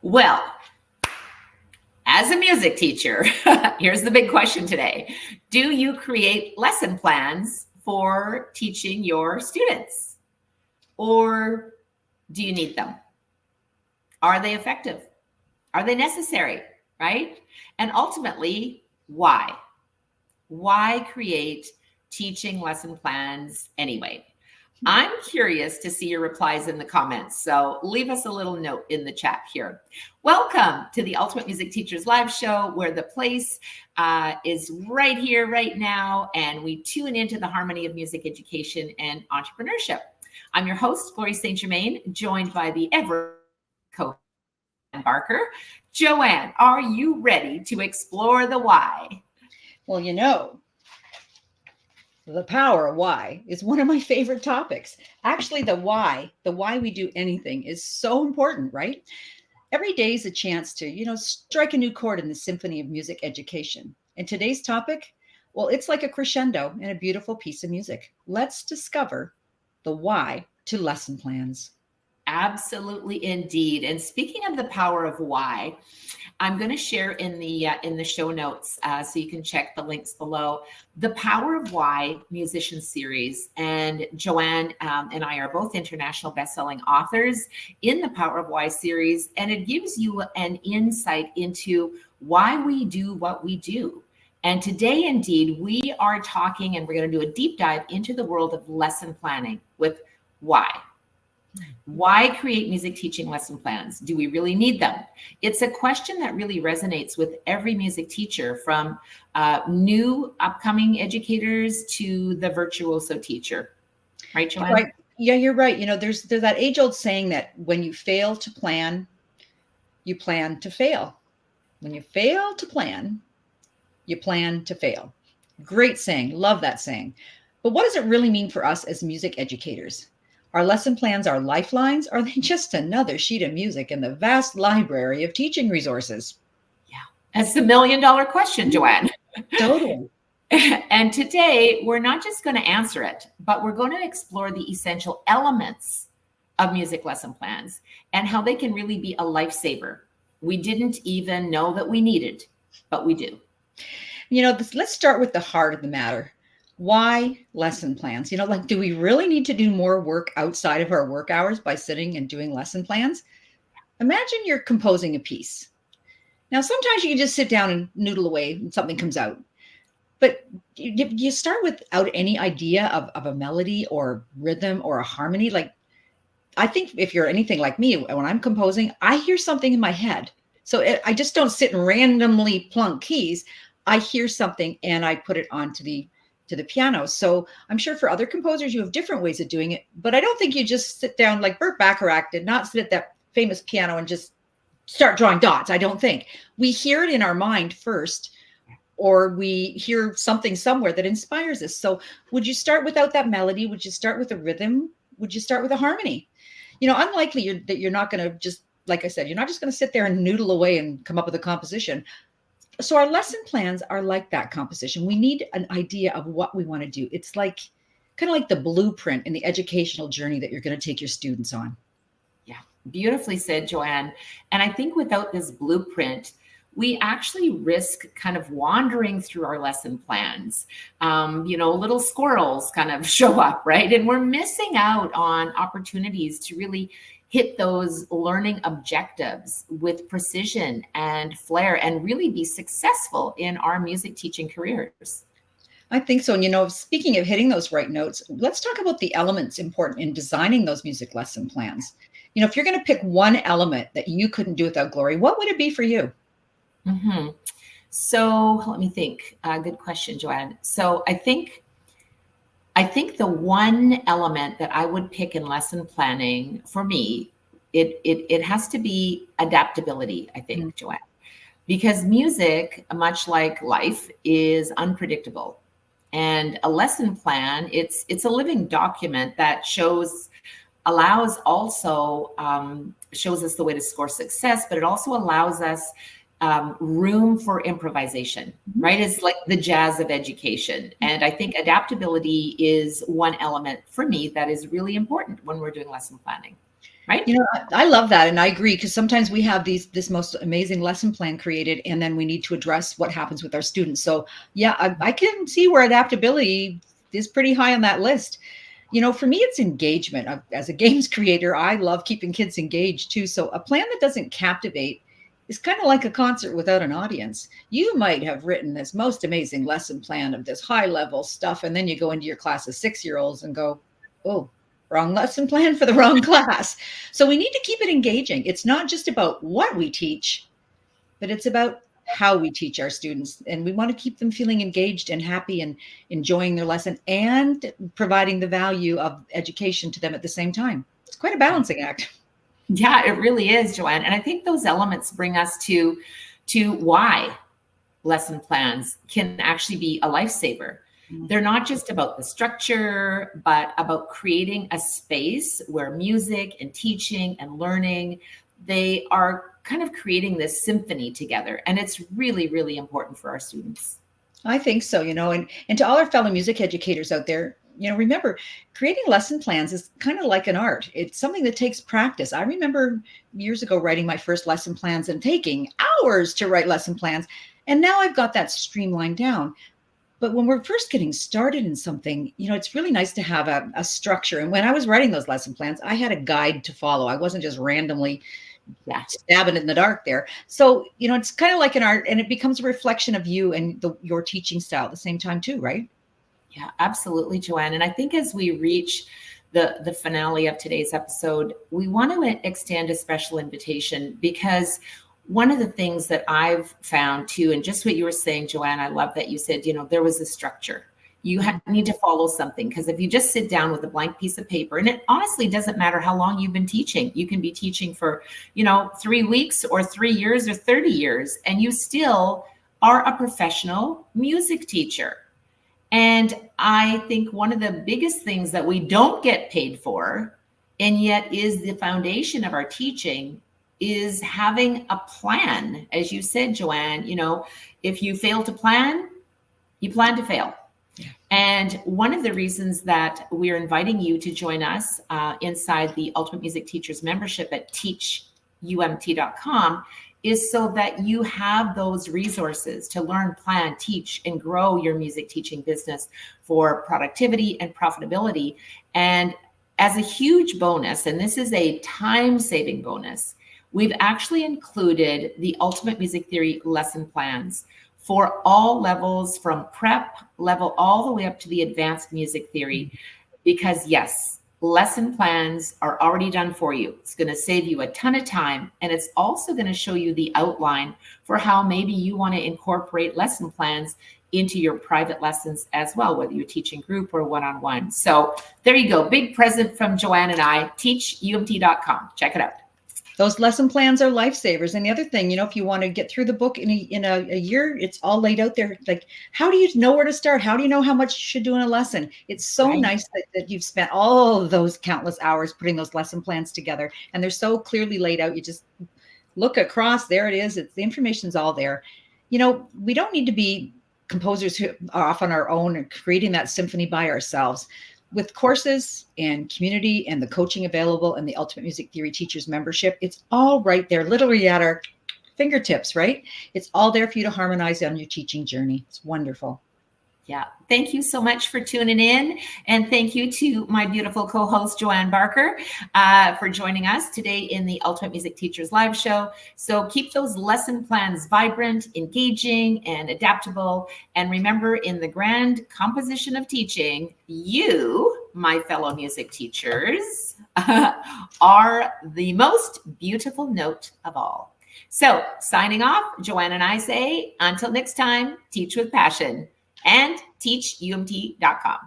Well, as a music teacher, here's the big question today. Do you create lesson plans for teaching your students? Or do you need them? Are they effective? Are they necessary? Right? And ultimately, why? Why create teaching lesson plans anyway? I'm curious to see your replies in the comments. So leave us a little note in the chat here. Welcome to the Ultimate Music Teachers Live Show, where the place is right here, right now, and we tune into the harmony of music education and entrepreneurship. I'm your host, Gloria St. Germain, joined by the ever co Barker. Joanne, are you ready to explore the why? Well, the power of why is one of my favorite topics. Actually, the why we do anything is so important, right? Every day is a chance to, strike a new chord in the symphony of music education. And today's topic, well, it's like a crescendo in a beautiful piece of music. Let's discover the why to lesson plans. Absolutely, indeed. And speaking of the power of why, I'm going to share in the show notes so you can check the links below, the Power of Why Musician Series. And Joanne and I are both international best-selling authors in the Power of Why series, and it gives you an insight into why we do what we do. And today, indeed, we are talking, and we're going to do a deep dive into the world of lesson planning with why. Why create music teaching lesson plans? Do we really need them? It's a question that really resonates with every music teacher, from new upcoming educators to the virtuoso teacher. Right, Joanne? Right. Yeah, you're right. There's that age-old saying that when you fail to plan, you plan to fail. When you fail to plan, you plan to fail. Great saying. Love that saying. But what does it really mean for us as music educators? Are lesson plans our lifelines? Or are they just another sheet of music in the vast library of teaching resources? Yeah, that's the million-dollar question, Joanne. Totally. And today, we're not just going to answer it, but we're going to explore the essential elements of music lesson plans and how they can really be a lifesaver. We didn't even know that we needed, but we do. Let's start with the heart of the matter. Why lesson plans? Do we really need to do more work outside of our work hours by sitting and doing lesson plans? Imagine you're composing a piece. Now, sometimes you can just sit down and noodle away and something comes out. But you start without any idea of a melody or rhythm or a harmony. I think if you're anything like me, when I'm composing, I hear something in my head. So I just don't sit and randomly plunk keys. I hear something and I put it onto the piano. So I'm sure for other composers, you have different ways of doing it, but I don't think you just sit down like Burt Bacharach did not sit at that famous piano and just start drawing dots. I don't think. We hear it in our mind first, or we hear something somewhere that inspires us. So would you start without that melody? Would you start with a rhythm? Would you start with a harmony? Unlikely that you're not going to just, like I said, you're not just going to sit there and noodle away and come up with a composition. So our lesson plans are like that composition. We need an idea of what we want to do. It's kind of like the blueprint in the educational journey that you're going to take your students on. Yeah, beautifully said, Joanne. And I think without this blueprint, we actually risk kind of wandering through our lesson plans. Little squirrels kind of show up, right? And we're missing out on opportunities to really hit those learning objectives with precision and flair and really be successful in our music teaching careers. I think so. And, speaking of hitting those right notes, let's talk about the elements important in designing those music lesson plans. If you're going to pick one element that you couldn't do without Glory, what would it be for you? Mm-hmm. So let me think. Good question, Joanne. So I think the one element that I would pick in lesson planning for me, it has to be adaptability, I think, Joanne, because music, much like life, is unpredictable. And a lesson plan, it's a living document that shows us the way to score success, but it also allows us room for improvisation, right? It's like the jazz of education. And I think adaptability is one element for me that is really important when we're doing lesson planning. right? I love that. And I agree, because sometimes we have this most amazing lesson plan created, and then we need to address what happens with our students. So yeah, I can see where adaptability is pretty high on that list. For me, it's engagement. As a games creator, I love keeping kids engaged too. So a plan that doesn't captivate is kind of like a concert without an audience. You might have written this most amazing lesson plan of this high level stuff, and then you go into your class of 6-year-olds and go, oh, wrong lesson plan for the wrong class. So we need to keep it engaging. It's not just about what we teach, but it's about how we teach our students. And we want to keep them feeling engaged and happy and enjoying their lesson and providing the value of education to them at the same time. It's quite a balancing act. Yeah, it really is, Joanne. And I think those elements bring us to why lesson plans can actually be a lifesaver. They're not just about the structure, but about creating a space where music and teaching and learning, they are kind of creating this symphony together. And it's really, really important for our students. I think so, and to all our fellow music educators out there, remember, creating lesson plans is kind of like an art. It's something that takes practice. I remember years ago writing my first lesson plans and taking hours to write lesson plans. And now I've got that streamlined down. But when we're first getting started in something, it's really nice to have a structure. And when I was writing those lesson plans, I had a guide to follow. I wasn't just randomly stabbing in the dark there. So, it's kind of like an art, and it becomes a reflection of you and your teaching style at the same time too, right? Yeah, absolutely, Joanne. And I think as we reach the finale of today's episode, we want to extend a special invitation, because one of the things that I've found too, and just what you were saying, Joanne, I love that you said, there was a structure. You need to follow something, because if you just sit down with a blank piece of paper, and it honestly doesn't matter how long you've been teaching, you can be teaching for, 3 weeks or 3 years or 30 years, and you still are a professional music teacher. And I think one of the biggest things that we don't get paid for, and yet is the foundation of our teaching, is having a plan. As you said, Joanne, if you fail to plan, you plan to fail. Yeah. And one of the reasons that we're inviting you to join us inside the Ultimate Music Teachers membership at teachumt.com is so that you have those resources to learn, plan, teach, and grow your music teaching business for productivity and profitability. And as a huge bonus, and this is a time-saving bonus, we've actually included the Ultimate Music Theory lesson plans for all levels, from prep level all the way up to the advanced music theory, because yes, lesson plans are already done for you. It's going to save you a ton of time, and it's also going to show you the outline for how maybe you want to incorporate lesson plans into your private lessons as well, whether you're teaching group or one-on-one. So there you go. Big present from Joanne and I. teachumt.com. Check it out. Those lesson plans are lifesavers. And the other thing, if you want to get through the book in a year, it's all laid out there. Like, how do you know where to start? How do you know how much you should do in a lesson? It's so nice that you've spent all of those countless hours putting those lesson plans together. And they're so clearly laid out. You just look across, there it is. The information's all there. We don't need to be composers who are off on our own and creating that symphony by ourselves. With courses and community and the coaching available and the Ultimate Music Theory Teachers membership, it's all right there, literally at our fingertips, right? It's all there for you to harmonize on your teaching journey. It's wonderful. Yeah. Thank you so much for tuning in. And thank you to my beautiful co-host, Joanne Barker, for joining us today in the Ultimate Music Teachers Live Show. So keep those lesson plans vibrant, engaging, and adaptable. And remember, in the grand composition of teaching, you, my fellow music teachers, are the most beautiful note of all. So signing off, Joanne and I say, until next time, teach with passion. And teachumt.com.